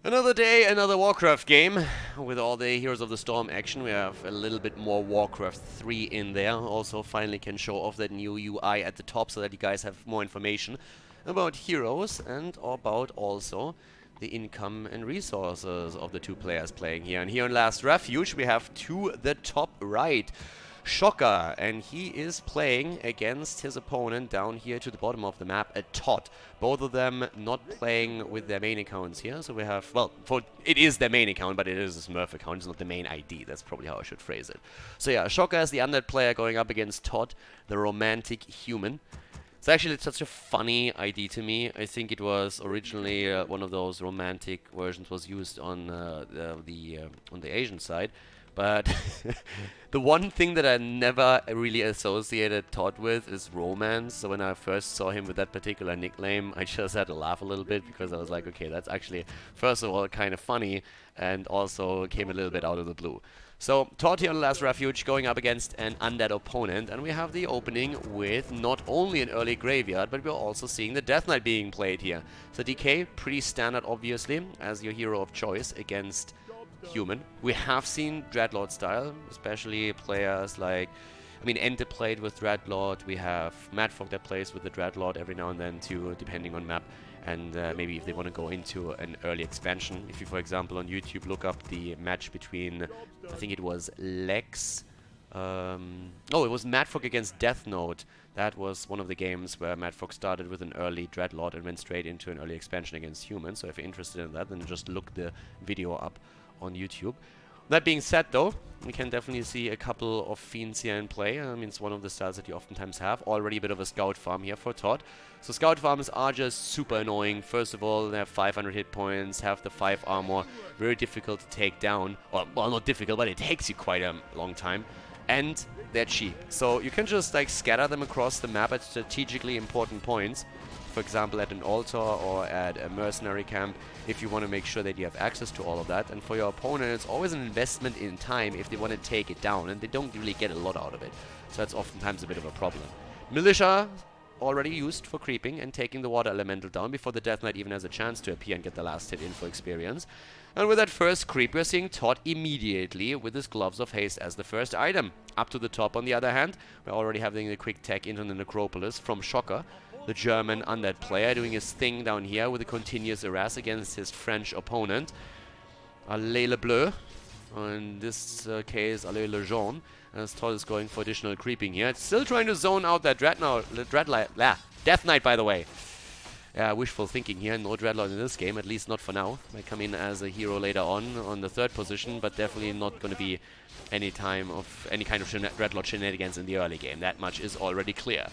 Another day, another WarCraft game. With all the Heroes of the Storm action, we have a little bit more WarCraft 3 in there. Also, finally can show off that new UI at the top so that you guys have more information about heroes and about also the income and resources of the two players playing here. And here in Last Refuge, we have to the top right, Shocker, and he is playing against his opponent down here to the bottom of the map, a ToD. Both of them not playing with their main accounts here, so we have, well, it is their main account, but it is a Smurf account, it's not the main ID, that's probably how I should phrase it. So yeah, Shocker is the Undead player going up against ToD, the romantic human. It's actually such a funny ID to me. I think it was originally one of those romantic versions was used on the Asian side. But the one thing that I never really associated ToD with is romance. So when I first saw him with that particular nickname, I just had to laugh a little bit because I was like, okay, that's actually, first of all, kind of funny and also came a little bit out of the blue. So ToD here on Last Refuge going up against an Undead opponent, and we have the opening with not only an early graveyard, but we're also seeing the Death Knight being played here. So DK, pretty standard obviously, as your hero of choice against human. We have seen Dreadlord style, especially players like, I mean, Ente played with Dreadlord, we have Madfog that plays with the Dreadlord every now and then too, depending on map, and maybe if they want to go into an early expansion. If you, for example, on YouTube look up the match between, I think it was Lex, oh, it was Madfog against Death Note. That was one of the games where Madfog started with an early Dreadlord and went straight into an early expansion against humans. So if you're interested in that, then just look the video up on YouTube. That being said though, we can definitely see a couple of Fiends here in play. I mean, it's one of the styles that you oftentimes have. Already a bit of a scout farm here for ToD. So scout farms are just super annoying. First of all, they have 500 hit points, have the 5 armor, very difficult to take down. Or, well, not difficult, but it takes you quite a long time. And they're cheap. So you can just like scatter them across the map at strategically important points. For example, at an altar or at a mercenary camp, if you want to make sure that you have access to all of that. And for your opponent, it's always an investment in time if they want to take it down, and they don't really get a lot out of it. So that's oftentimes a bit of a problem. Militia already used for creeping and taking the water elemental down before the Death Knight even has a chance to appear and get the last hit in for experience. And with that first creep, we're seeing ToD immediately with his Gloves of Haste as the first item. Up to the top, on the other hand, we're already having a quick tech into the Necropolis from Shocker, the German Undead player, doing his thing down here with a continuous harass against his French opponent. Allez le bleu. In this case, allez le jaune. As ToD is going for additional creeping here. It's still trying to zone out that Death Knight, by the way. Yeah, wishful thinking here. No Dreadlord in this game, at least not for now. Might come in as a hero later on the third position, but definitely not going to be any kind of Dreadlord shenanigans in the early game. That much is already clear.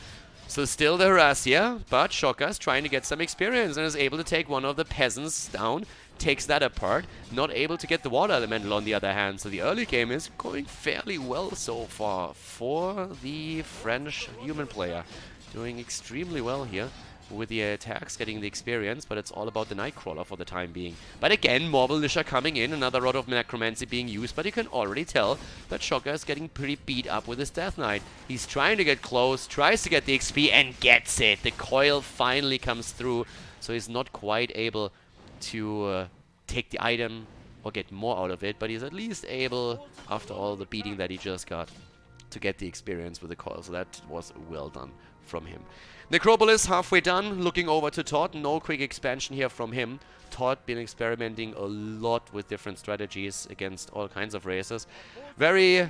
So still the harass here, but Shocker's trying to get some experience and is able to take one of the peasants down, takes that apart, not able to get the water elemental on the other hand. So the early game is going fairly well so far for the French human player. Doing extremely well here with the attacks, getting the experience, but it's all about the Nightcrawler for the time being. But again, more militia coming in, another Rod of Necromancy being used, but you can already tell that Shocker is getting pretty beat up with his Death Knight. He's trying to get close, tries to get the XP, and gets it! The coil finally comes through, so he's not quite able to take the item or get more out of it, but he's at least able, after all the beating that he just got, to get the experience with the coil, so that was well done from him. Necropolis halfway done, looking over to ToD. No quick expansion here from him. ToD been experimenting a lot with different strategies against all kinds of races. Very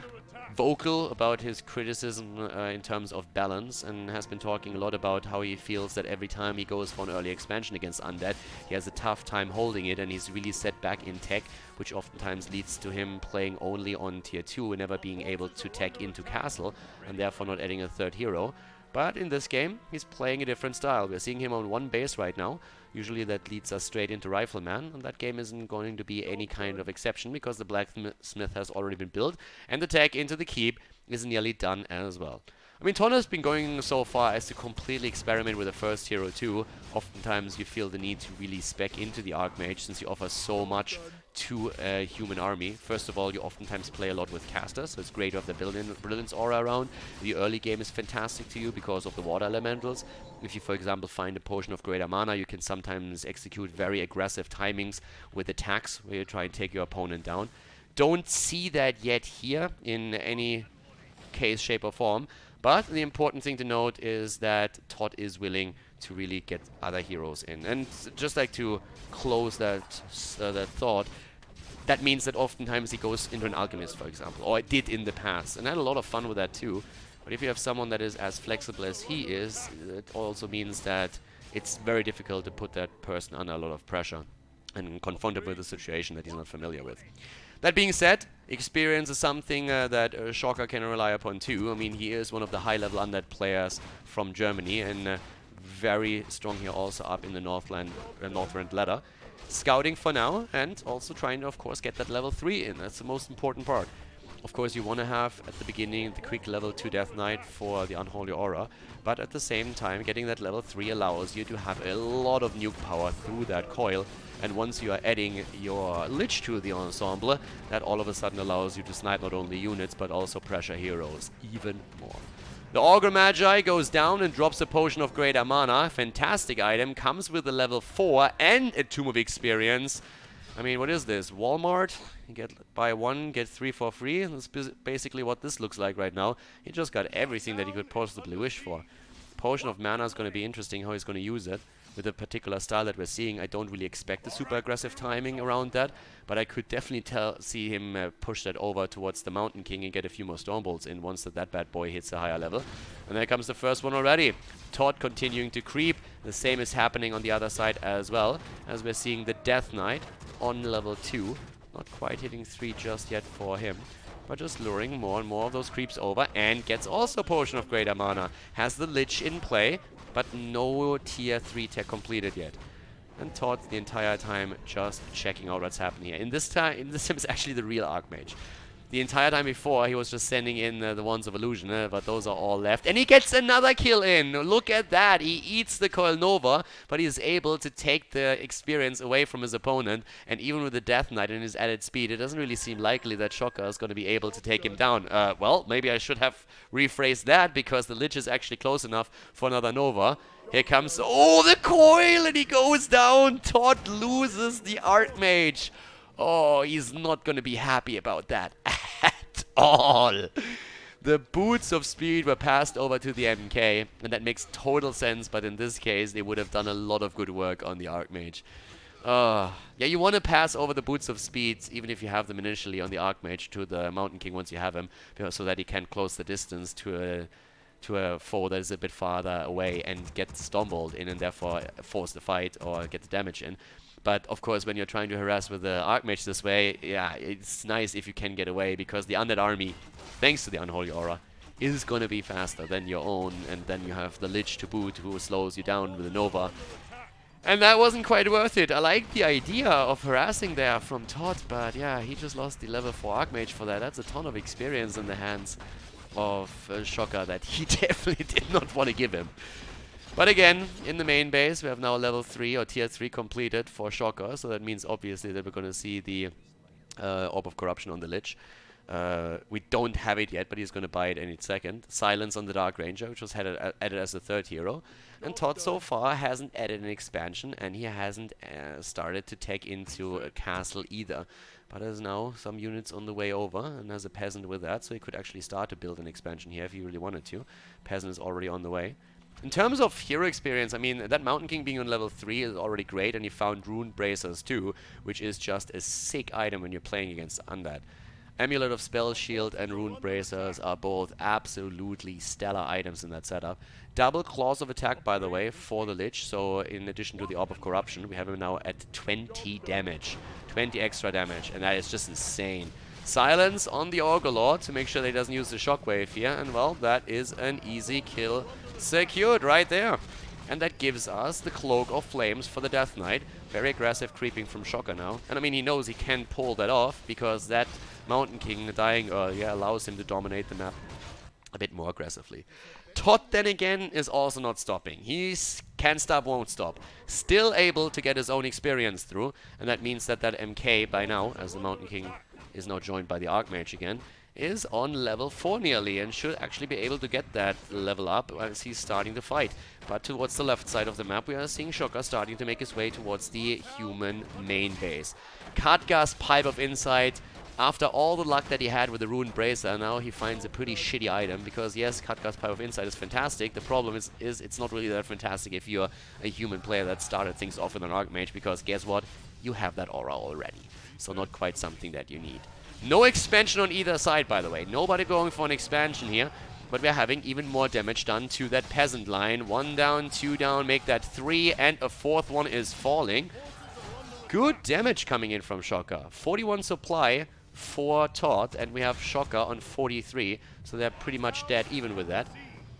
vocal about his criticism in terms of balance, and has been talking a lot about how he feels that every time he goes for an early expansion against Undead, he has a tough time holding it, and he's really set back in tech, which oftentimes leads to him playing only on tier 2 and never being able to tech into castle, and therefore not adding a third hero. But in this game, he's playing a different style. We're seeing him on one base right now. Usually that leads us straight into Rifleman, and that game isn't going to be any kind of exception because the Blacksmith has already been built, and the tag into the keep is nearly done as well. I mean, ToD has been going so far as to completely experiment with the first hero too. Oftentimes you feel the need to really spec into the Archmage since he offers so much to a human army. First of all, you oftentimes play a lot with casters, so it's great to have the Brilliance aura around. The early game is fantastic to you because of the water elementals. If you, for example, find a potion of greater mana, you can sometimes execute very aggressive timings with attacks where you try and take your opponent down. Don't see that yet here in any case, shape or form. But the important thing to note is that ToD is willing to really get other heroes in. And just like to close that thought, that means that oftentimes he goes into an Alchemist, for example, or it did in the past. And I had a lot of fun with that too. But if you have someone that is as flexible as he is, it also means that it's very difficult to put that person under a lot of pressure and confront him with a situation that he's not familiar with. That being said, experience is something that Shocker can rely upon too. I mean, he is one of the high-level Undead players from Germany and very strong here also up in the Northland ladder. Scouting for now and also trying to, of course, get that level 3 in. That's the most important part. Of course, you want to have, at the beginning, the quick level 2 Death Knight for the Unholy Aura, but at the same time, getting that level 3 allows you to have a lot of nuke power through that coil, and once you are adding your Lich to the ensemble, that all of a sudden allows you to snipe not only units, but also pressure heroes even more. The Augur Magi goes down and drops a Potion of Greater Mana. Fantastic item, comes with a level 4 and a Tomb of Experience. I mean, what is this? Walmart? You get buy 1, get 3 for free. That's basically what this looks like right now. He just got everything that he could possibly wish for. Potion of Mana is going to be interesting how he's going to use it. With the particular style that we're seeing, I don't really expect a super aggressive timing around that, but I could definitely see him push that over towards the Mountain King and get a few more Stormbolts in once that bad boy hits a higher level. And there comes the first one already. ToD continuing to creep. The same is happening on the other side as well, as we're seeing the Death Knight on level 2. Not quite hitting 3 just yet for him, but just luring more and more of those creeps over, and gets also Potion of Greater Mana. Has the Lich in play, but no tier 3 tech completed yet. And ToD the entire time just checking out what's happening here. In this time is actually the real Archmage. The entire time before, he was just sending in the Wands of Illusion, but those are all left. And he gets another kill in! Look at that! He eats the Coil Nova, but he is able to take the experience away from his opponent. And even with the Death Knight and his added speed, it doesn't really seem likely that Shocker is going to be able to take him down. Well, maybe I should have rephrased that, because the Lich is actually close enough for another Nova. Here comes... Oh, the Coil! And he goes down! ToD loses the Archmage! Oh, he's not going to be happy about that at all. The boots of speed were passed over to the MK, and that makes total sense, but in this case, they would have done a lot of good work on the Archmage. Yeah, you want to pass over the boots of speed, even if you have them initially on the Archmage, to the Mountain King once you have him, so that he can close the distance to a foe that is a bit farther away and get Stormbolt in and therefore force the fight or get the damage in. But, of course, when you're trying to harass with the Archmage this way, yeah, it's nice if you can get away, because the Undead army, thanks to the Unholy Aura, is going to be faster than your own, and then you have the Lich to boot, who slows you down with a Nova. And that wasn't quite worth it. I like the idea of harassing there from ToD, but yeah, he just lost the level 4 Archmage for that. That's a ton of experience in the hands of Shocker that he definitely did not want to give him. But again, in the main base, we have now level 3 or tier 3 completed for Shocker, so that means obviously that we're going to see the Orb of Corruption on the Lich. We don't have it yet, but he's going to buy it any second. Silence on the Dark Ranger, which was added as a third hero. And ToD so far hasn't added an expansion, and he hasn't started to tech into a castle either. But there's now some units on the way over, and there's a Peasant with that, so he could actually start to build an expansion here if he really wanted to. Peasant is already on the way. In terms of hero experience, I mean, that Mountain King being on level 3 is already great, and he found Rune Bracers too, which is just a sick item when you're playing against Undead. Amulet of Spell Shield and Rune Bracers are both absolutely stellar items in that setup. Double Claws of Attack, by the way, for the Lich, so in addition to the Orb of Corruption, we have him now at 20 damage. 20 extra damage, and that is just insane. Silence on the Augur Lord to make sure that he doesn't use the Shockwave here, and well, that is an easy kill secured right there. And that gives us the Cloak of Flames for the Death Knight. Very aggressive creeping from Shocker now. And I mean, he knows he can pull that off, because that Mountain King dying earlier allows him to dominate the map a bit more aggressively. ToD, then again, is also not stopping. He's can't stop, won't stop. Still able to get his own experience through, and that means that that MK by now, as the Mountain King is now joined by the Archmage again, is on level 4 nearly, and should actually be able to get that level up as he's starting to fight. But towards the left side of the map, we are seeing Shocker starting to make his way towards the human main base. Khaldor's Pipe of Insight. After all the luck that he had with the Ruined Bracer, now he finds a pretty shitty item, because yes, Khaldor's Pipe of Insight is fantastic. The problem is it's not really that fantastic if you're a human player that started things off with an Archmage, because guess what? You have that aura already. So not quite something that you need. No expansion on either side, by the way. Nobody going for an expansion here, but we're having even more damage done to that peasant line. 1 down, 2 down, make that 3, and a 4th one is falling. Good damage coming in from Shocker. 41 supply for ToD, and we have Shocker on 43, so they're pretty much dead even with that.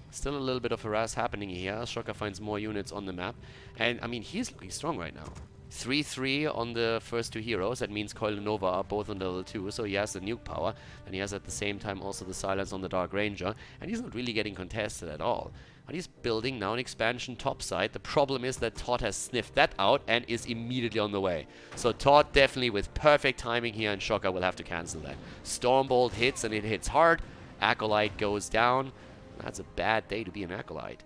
Still a little bit of harass happening here. Shocker finds more units on the map, and I mean, he's looking strong right now. 3-3 on the first 2 heroes. That means Coil and Nova are both on level 2, so he has the nuke power, and he has at the same time also the silence on the Dark Ranger, and he's not really getting contested at all. But he's building now an expansion topside. The problem is that ToD has sniffed that out and is immediately on the way. So ToD definitely with perfect timing here, and Shocker will have to cancel that. Stormbolt hits, and it hits hard. Acolyte goes down. That's a bad day to be an Acolyte.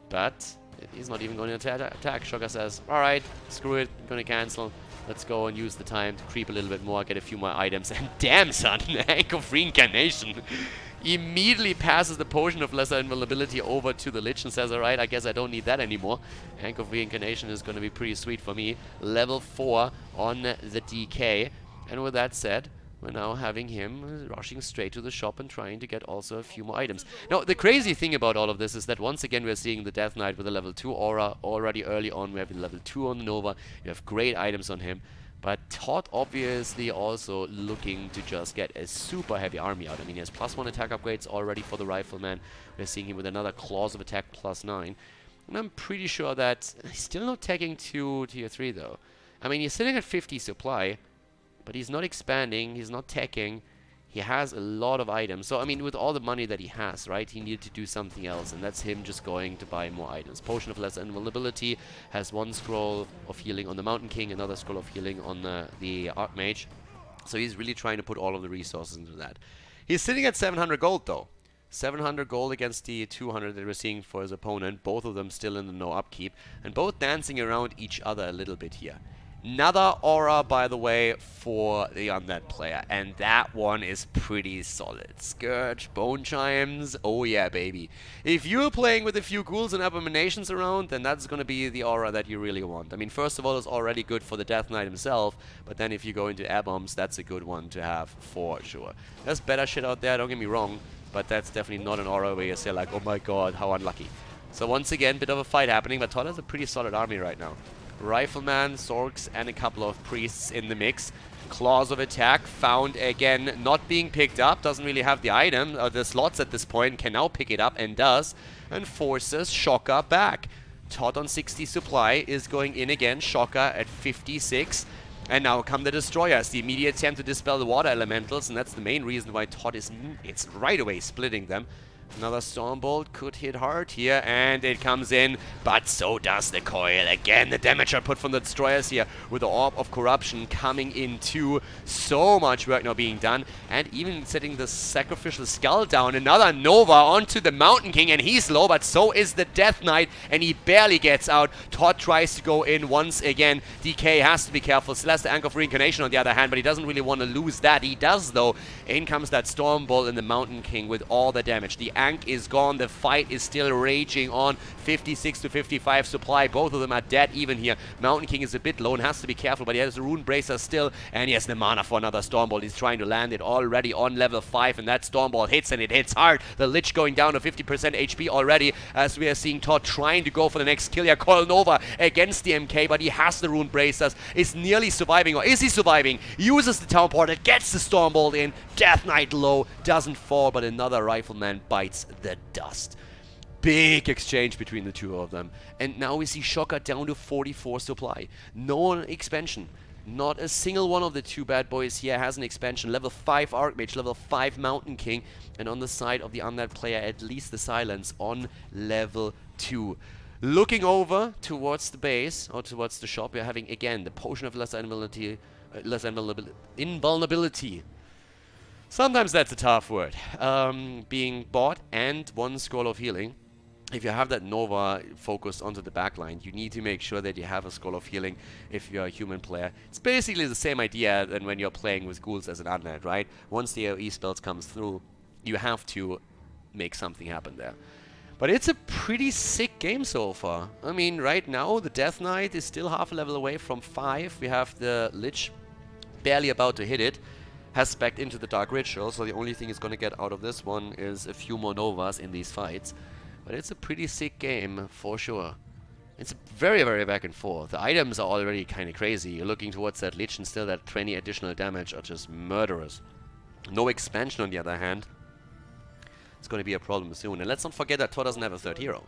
But he's not even going to attack. Shocker says, alright, screw it, I'm going to cancel. Let's go and use the time to creep a little bit more, get a few more items. And damn, son, Anchor of Reincarnation immediately passes the Potion of Lesser Invulnerability over to the Lich and says, alright, I guess I don't need that anymore. Anchor of Reincarnation is going to be pretty sweet for me. Level 4 on the DK. And with that said, we're now having him rushing straight to the shop and trying to get also a few more items. Now, the crazy thing about all of this is that once again we're seeing the Death Knight with a level 2 aura already early on. We have a level 2 on the Nova. We have great items on him. But ToD obviously also looking to just get a super heavy army out. I mean, he has +1 attack upgrades already for the Rifleman. We're seeing him with another Claws of Attack +9. And I'm pretty sure that he's still not tagging to tier 3 though. I mean, he's sitting at 50 supply. But he's not expanding, he's not teching, he has a lot of items. So, I mean, with all the money that he has, right, he needed to do something else, and that's him just going to buy more items. Potion of Lesser Invulnerability has 1 scroll of healing on the Mountain King, another scroll of healing on the Archmage. So he's really trying to put all of the resources into that. He's sitting at 700 gold, though. 700 gold against the 200 that we're seeing for his opponent, both of them still in the no upkeep, and both dancing around each other a little bit here. Another aura, by the way, for the Undead player, and that one is pretty solid. Scourge, Bone Chimes, oh yeah, baby. If you're playing with a few ghouls and abominations around, then that's gonna be the aura that you really want. I mean, first of all, it's already good for the Death Knight himself, but then if you go into Aboms, that's a good one to have for sure. There's better shit out there, don't get me wrong, but that's definitely not an aura where you say like, oh my god, how unlucky. So once again, bit of a fight happening, but ToD has a pretty solid army right now. Rifleman, Sorks, and a couple of priests in the mix. Claws of Attack found again, not being picked up. Doesn't really have the item, the slots at this point. Can now pick it up and does. And forces Shocker back. ToD on 60 supply is going in again. Shocker at 56. And now come the Destroyers. The immediate attempt to dispel the Water Elementals. And that's the main reason why ToD is it's right away splitting them. Another Stormbolt could hit hard here, and it comes in, but so does the Coil. Again, the damage output from the Destroyers here, with the Orb of Corruption coming in too. So much work now being done, and even setting the Sacrificial Skull down. Another Nova onto the Mountain King, and he's low, but so is the Death Knight, and he barely gets out. ToD tries to go in once again. DK has to be careful. Still has the Anchor of Reincarnation on the other hand, but he doesn't really want to lose that. He does, though. In comes that Stormbolt and the Mountain King with all the damage. The Ank is gone. The fight is still raging on. 56 to 55 supply. Both of them are dead even here. Mountain King is a bit low and has to be careful, but he has a Rune Bracer still, and he has the mana for another Stormbolt. He's trying to land it already on level 5, and that Stormbolt hits, and it hits hard. The Lich going down to 50% HP already, as we are seeing ToD trying to go for the next kill here. Coil Nova against the MK, but he has the Rune Bracers. Is nearly surviving, or is he surviving? Uses the Town Portal, gets the Stormbolt in. Death Knight low, doesn't fall, but another Rifleman bites the dust. Big exchange between the two of them. And now we see Shocker down to 44 supply. No expansion. Not a single one of the two bad boys here has an expansion. Level 5 Archmage, level 5 Mountain King, and on the side of the Undead player, at least the Silence on level 2. Looking over towards the base, or towards the shop, we're having, again, the Potion of Lesser Invulnerability. Sometimes that's a tough word. Being bought, and 1 Scroll of Healing. If you have that Nova focused onto the backline, you need to make sure that you have a Scroll of Healing if you're a human player. It's basically the same idea than when you're playing with ghouls as an Undead, right? Once the AoE spells comes through, you have to make something happen there. But it's a pretty sick game so far. I mean, right now, the Death Knight is still half a level away from 5. We have the Lich barely about to hit it. Has specced into the Dark Ritual, so the only thing he's going to get out of this one is a few more Novas in these fights. But it's a pretty sick game, for sure. It's very, very back and forth. The items are already kind of crazy. You're looking towards that Lich and still that 20 additional damage are just murderous. No expansion on the other hand. It's going to be a problem soon. And let's not forget that ToD doesn't have a third hero.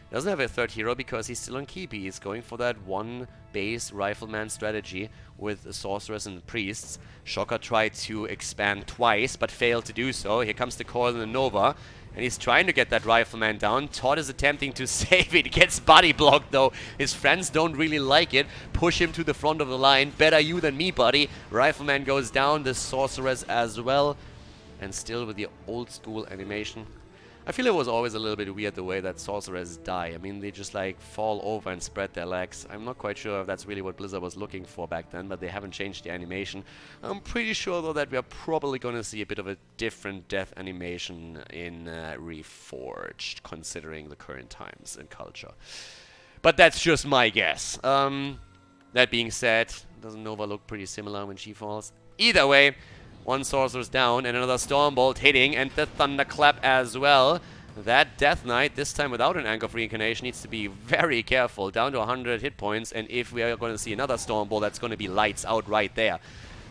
He doesn't have a third hero because he's still on keep. He's going for that one base rifleman strategy with the sorcerers and the priests. Shocker tried to expand twice but failed to do so. Here comes the Coil and the Nova. And he's trying to get that rifleman down. ToD is attempting to save it. He gets body blocked though. His friends don't really like it. Push him to the front of the line. Better you than me, buddy. Rifleman goes down. The sorceress as well. And still with the old school animation. I feel it was always a little bit weird the way that sorcerers die. I mean, they just like fall over and spread their legs. I'm not quite sure if that's really what Blizzard was looking for back then, but they haven't changed the animation. I'm pretty sure though that we are probably going to see a bit of a different death animation in Reforged, considering the current times and culture. But that's just my guess. That being said, doesn't Nova look pretty similar when she falls? Either way, 1 sorcerer's down and another Stormbolt hitting, and the Thunderclap as well. That Death Knight, this time without an Anchor of Reincarnation, needs to be very careful. Down to 100 hit points, and if we are going to see another Stormbolt, that's going to be lights out right there.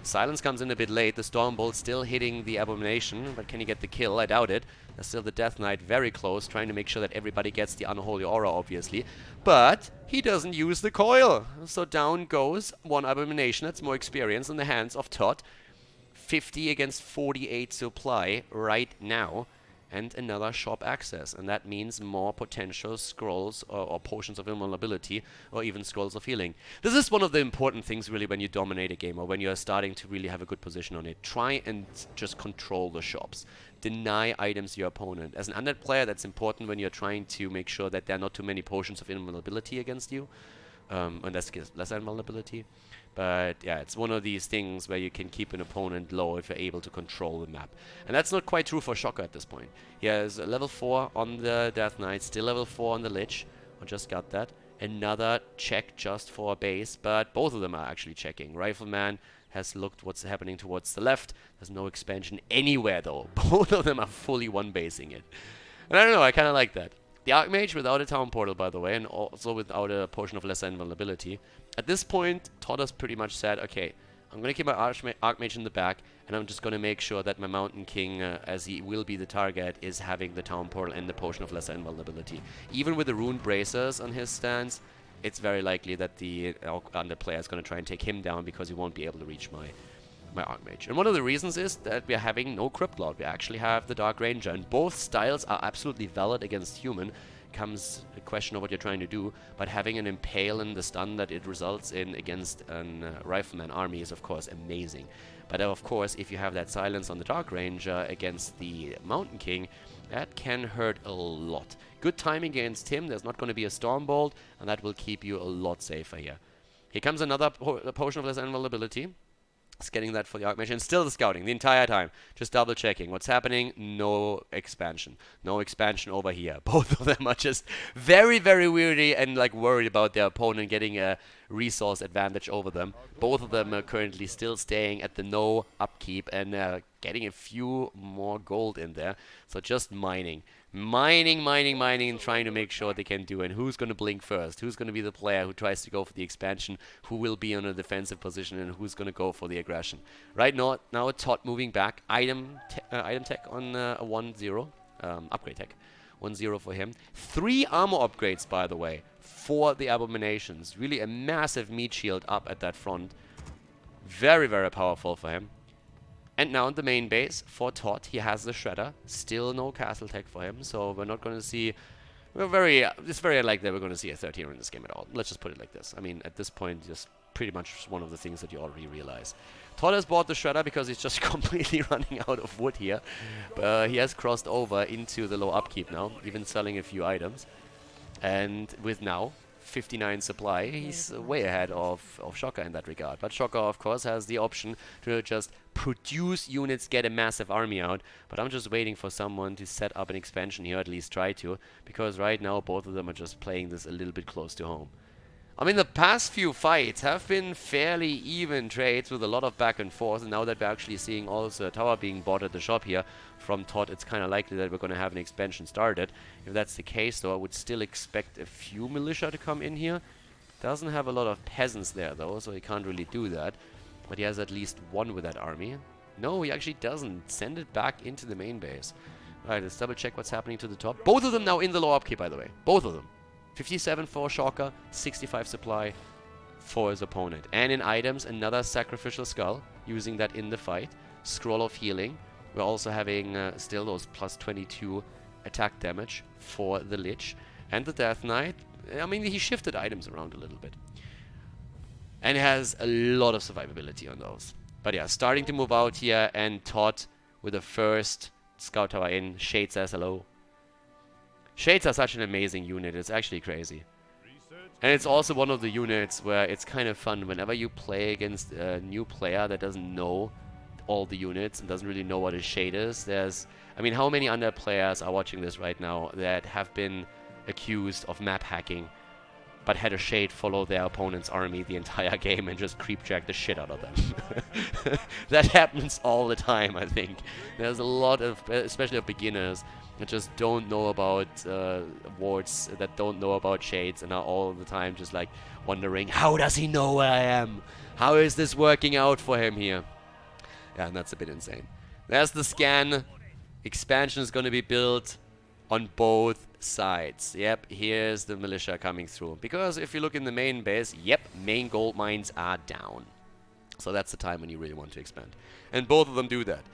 Silence comes in a bit late. The Stormbolt still hitting the Abomination, but can he get the kill? I doubt it. There's still the Death Knight very close, trying to make sure that everybody gets the Unholy Aura, obviously. But he doesn't use the coil. So down goes 1 Abomination. That's more experience in the hands of ToD. 50 against 48 supply right now, and another shop access, and that means more potential scrolls or potions of invulnerability, or even scrolls of healing. This is one of the important things really when you dominate a game, or when you're starting to really have a good position on it. Try and just control the shops. Deny items to your opponent. As an Undead player, that's important when you're trying to make sure that there are not too many potions of invulnerability against you, and that's less invulnerability. But yeah, it's one of these things where you can keep an opponent low if you're able to control the map. And that's not quite true for Shocker at this point. He has a level 4 on the Death Knight, still level 4 on the Lich. I just got that. Another check just for a base, but both of them are actually checking. Rifleman has looked what's happening towards the left. There's no expansion anywhere though. Both of them are fully one-basing it. And I don't know, I kind of like that. The Archmage without a Town Portal, by the way, and also without a Potion of Lesser Invulnerability. At this point, ToD has pretty much said, okay, I'm going to keep my Archmage in the back, and I'm just going to make sure that my Mountain King, as he will be the target, is having the Town Portal and the Potion of Lesser Invulnerability. Even with the Rune Bracers on his stance, it's very likely that the Undead player is going to try and take him down because he won't be able to reach my Archmage. And one of the reasons is that we are having no Crypt Lord. We actually have the Dark Ranger, and both styles are absolutely valid against human. Comes a question of what you're trying to do, but having an Impale and the stun that it results in against an Rifleman army is of course amazing. But of course, if you have that silence on the Dark Ranger against the Mountain King, that can hurt a lot. Good timing against him, there's not going to be a Stormbolt, and that will keep you a lot safer here. Here comes another Potion of Lesser Invulnerability. It's getting that for the Archmage, and still the scouting the entire time. Just double checking what's happening. No expansion. No expansion over here. Both of them are just very, very weary and like worried about their opponent getting a resource advantage over them. Both of them are currently still staying at the no upkeep and getting a few more gold in there. So just mining. Mining, and trying to make sure they can do it. And who's going to blink first? Who's going to be the player who tries to go for the expansion? Who will be on a defensive position? And who's going to go for the aggression? Right now ToD moving back. Item tech on a 1-0. Upgrade tech. 1-0 for him. 3 armor upgrades, by the way, for the Abominations. Really a massive meat shield up at that front. Very, very powerful for him. And now in the main base for ToD, he has the Shredder. Still no castle tech for him, so we're not going to see... it's very unlikely that we're going to see a third hero in this game at all. Let's just put it like this. I mean, at this point, just pretty much one of the things that you already realize. ToD has bought the Shredder because he's just completely running out of wood here. He has crossed over into the low upkeep now, even selling a few items. And with now 59 supply, he's way ahead of Shocker in that regard. But Shocker, of course, has the option to just produce units, get a massive army out. But I'm just waiting for someone to set up an expansion here, at least try to, because right now both of them are just playing this a little bit close to home. I mean, the past few fights have been fairly even trades with a lot of back and forth, and now that we're actually seeing also a tower being bought at the shop here from ToD, it's kind of likely that we're going to have an expansion started. If that's the case, though, I would still expect a few militia to come in here. Doesn't have a lot of peasants there, though, so he can't really do that. But he has at least one with that army. No, he actually doesn't. Send it back into the main base. Alright, let's double check what's happening to the top. Both of them now in the low upkeep, by the way. Both of them. 57 for Shocker, 65 supply for his opponent. And in items, another Sacrificial Skull, using that in the fight. Scroll of Healing. We're also having still those plus 22 attack damage for the Lich. And the Death Knight, I mean, he shifted items around a little bit. And has a lot of survivability on those. But yeah, starting to move out here, and ToD with the first Scout Tower in. Shade says hello. Shades are such an amazing unit, it's actually crazy. And it's also one of the units where it's kind of fun whenever you play against a new player that doesn't know all the units and doesn't really know what a shade is. I mean, how many Undead players are watching this right now that have been accused of map hacking, but had a shade follow their opponent's army the entire game and just creep jack the shit out of them? That happens all the time, I think. There's a lot of, especially of beginners, that just don't know about wards, that don't know about shades, and are all the time just like wondering, how does he know where I am? How is this working out for him here? Yeah, and that's a bit insane. There's the scan. Expansion is going to be built on both sides. Yep, here's the militia coming through. Because if you look in the main base, yep, main gold mines are down. So that's the time when you really want to expand. And both of them do that.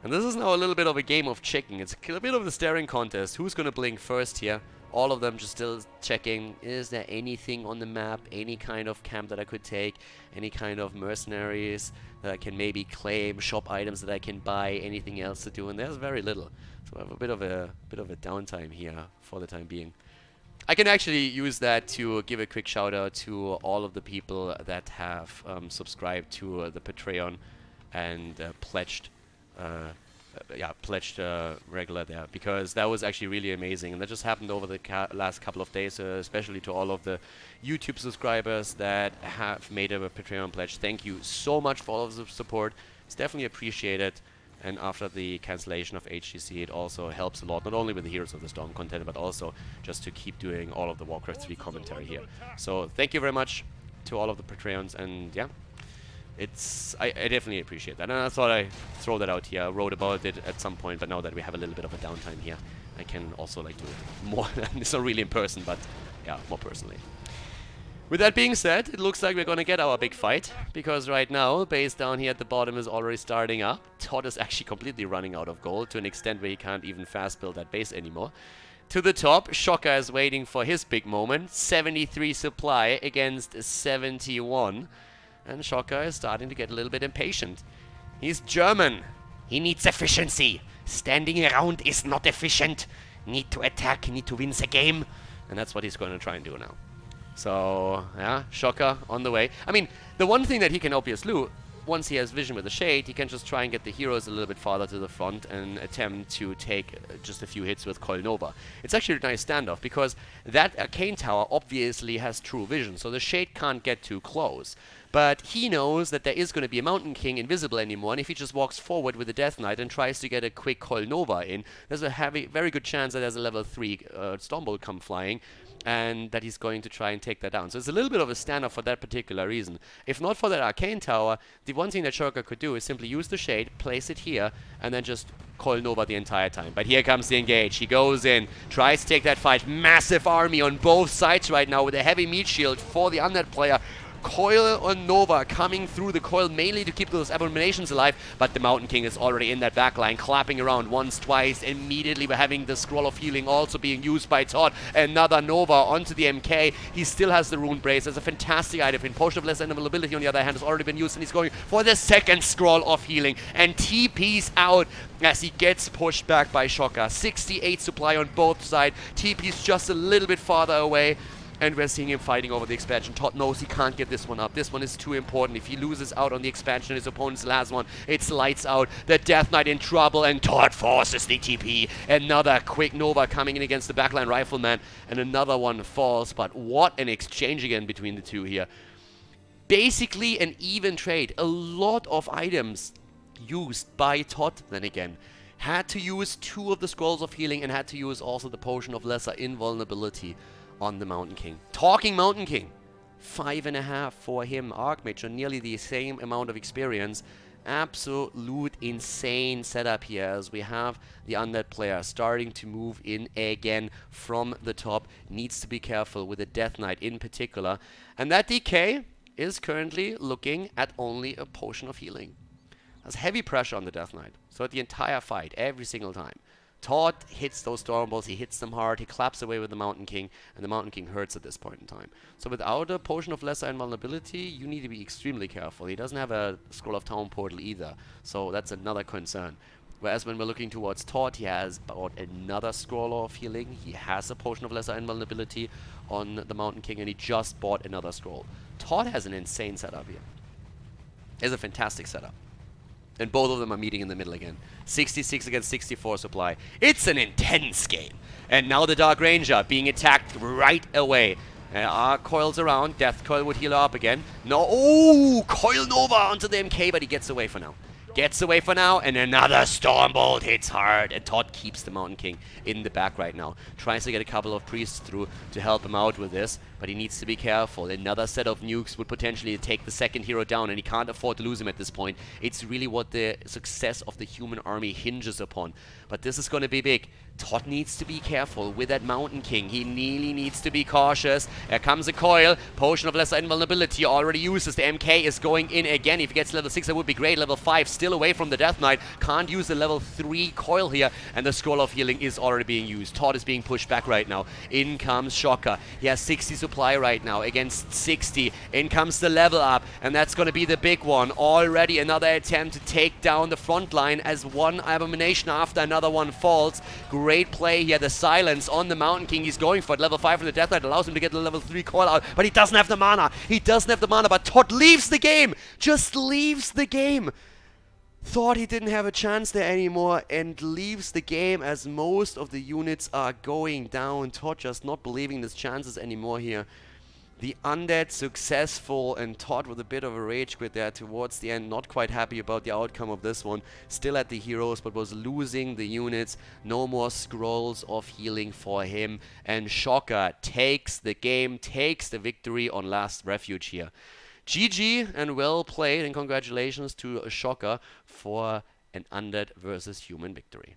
And this is now a little bit of a game of checking. It's a bit of a staring contest. Who's going to blink first here? All of them just still checking. Is there anything on the map? Any kind of camp that I could take? Any kind of mercenaries that I can maybe claim? Shop items that I can buy? Anything else to do? And there's very little. So I have a bit of a downtime here for the time being. I can actually use that to give a quick shout out to all of the people that have subscribed to the Patreon and pledged regular there, because that was actually really amazing, and that just happened over the last couple of days, especially to all of the YouTube subscribers that have made a Patreon pledge. Thank you so much for all of the support. It's definitely appreciated, and after the cancellation of HGC, it also helps a lot, not only with the Heroes of the Storm content, but also just to keep doing all of the WarCraft 3 commentary here. So thank you very much to all of the Patreons, and yeah, I definitely appreciate that, and I thought I'd throw that out here. I wrote about it at some point, but now that we have a little bit of a downtime here, I can also like do it more. It's not really in person, but yeah, more personally. With that being said, it looks like we're gonna get our big fight, because right now, base down here at the bottom is already starting up. ToD is actually completely running out of gold to an extent where he can't even fast build that base anymore. To the top, Shocker is waiting for his big moment. 73 supply against 71. And Shocker is starting to get a little bit impatient. He's German. He needs efficiency. Standing around is not efficient. Need to attack, need to win the game. And that's what he's going to try and do now. So, yeah, Shocker on the way. I mean, the one thing that he can obviously do, once he has vision with the shade, he can just try and get the heroes a little bit farther to the front and attempt to take just a few hits with Coil Nova. It's actually a nice standoff, because that Arcane Tower obviously has true vision, so the shade can't get too close. But he knows that there is going to be a Mountain King invisible anymore, and if he just walks forward with the Death Knight and tries to get a quick Coil Nova in, there's a very good chance that there's a level 3 Stormbolt come flying, and that he's going to try and take that down. So it's a little bit of a standoff for that particular reason. If not for that Arcane Tower, the one thing that Shocker could do is simply use the Shade, place it here, and then just Coil Nova the entire time. But here comes the engage. He goes in, tries to take that fight. Massive army on both sides right now with a heavy meat shield for the Undead player. Coil on Nova coming through the coil mainly to keep those abominations alive, but the Mountain King is already in that backline, clapping around once, twice. Immediately we're having the Scroll of Healing also being used by ToD. Another Nova onto the MK. He still has the Rune Brace. It's a fantastic item. In Potion of Less Availability, on the other hand, has already been used, and he's going for the second Scroll of Healing. And TP's out as he gets pushed back by Shocker. 68 supply on both sides. TP's just a little bit farther away. And we're seeing him fighting over the expansion. ToD knows he can't get this one up. This one is too important. If he loses out on the expansion, his opponent's last one, it's lights out. The Death Knight in trouble, and ToD forces the TP. Another quick Nova coming in against the backline Rifleman, and another one falls. But what an exchange again between the two here. Basically an even trade. A lot of items used by ToD, then again. Had to use 2 of the Scrolls of Healing and had to use also the Potion of Lesser Invulnerability on the Mountain King. Talking Mountain King, 5.5 for him. Archmage, nearly the same amount of experience. Absolute insane setup here as we have the Undead player starting to move in again from the top. Needs to be careful with the Death Knight in particular. And that DK is currently looking at only a Potion of Healing. There's heavy pressure on the Death Knight. So at the entire fight, every single time. ToD hits those Storm Balls, he hits them hard, he claps away with the Mountain King, and the Mountain King hurts at this point in time. So without a Potion of Lesser Invulnerability, you need to be extremely careful. He doesn't have a Scroll of Town Portal either, so that's another concern. Whereas when we're looking towards ToD, he has bought another Scroll of Healing, he has a Potion of Lesser Invulnerability on the Mountain King, and he just bought another Scroll. ToD has an insane setup here. It's a fantastic setup. And both of them are meeting in the middle again. 66 against 64 supply. It's an intense game. And now the Dark Ranger being attacked right away. Coils around. Death Coil would heal her up again. No. Oh! Coil Nova onto the MK, but he gets away for now. Gets away for now, and another Stormbolt hits hard, and ToD keeps the Mountain King in the back right now. Tries to get a couple of priests through to help him out with this, but he needs to be careful. Another set of nukes would potentially take the second hero down, and he can't afford to lose him at this point. It's really what the success of the human army hinges upon. But this is going to be big. ToD needs to be careful with that Mountain King. He really needs to be cautious. Here comes a coil. Potion of Lesser Invulnerability already uses. The MK is going in again. If he gets level 6, that would be great. Level 5 still away from the Death Knight. Can't use the level 3 coil here. And the Scroll of Healing is already being used. ToD is being pushed back right now. In comes Shocker. He has 60 supply right now against 60. In comes the level up. And that's going to be the big one. Already another attempt to take down the front line as one Abomination after another one falls. Great play here. The silence on the Mountain King. He's going for it. Level 5 from the Death Knight allows him to get the level 3 coil out. But he doesn't have the mana. He doesn't have the mana. But ToD leaves the game. Just leaves the game. Thought he didn't have a chance there anymore and leaves the game as most of the units are going down. ToD just not believing his chances anymore here. The Undead successful, and ToD with a bit of a rage quit there towards the end. Not quite happy about the outcome of this one. Still at the heroes, but was losing the units. No more Scrolls of Healing for him. And Shocker takes the game, takes the victory on Last Refuge here. GG and well played, and congratulations to Shocker for an Undead versus Human victory.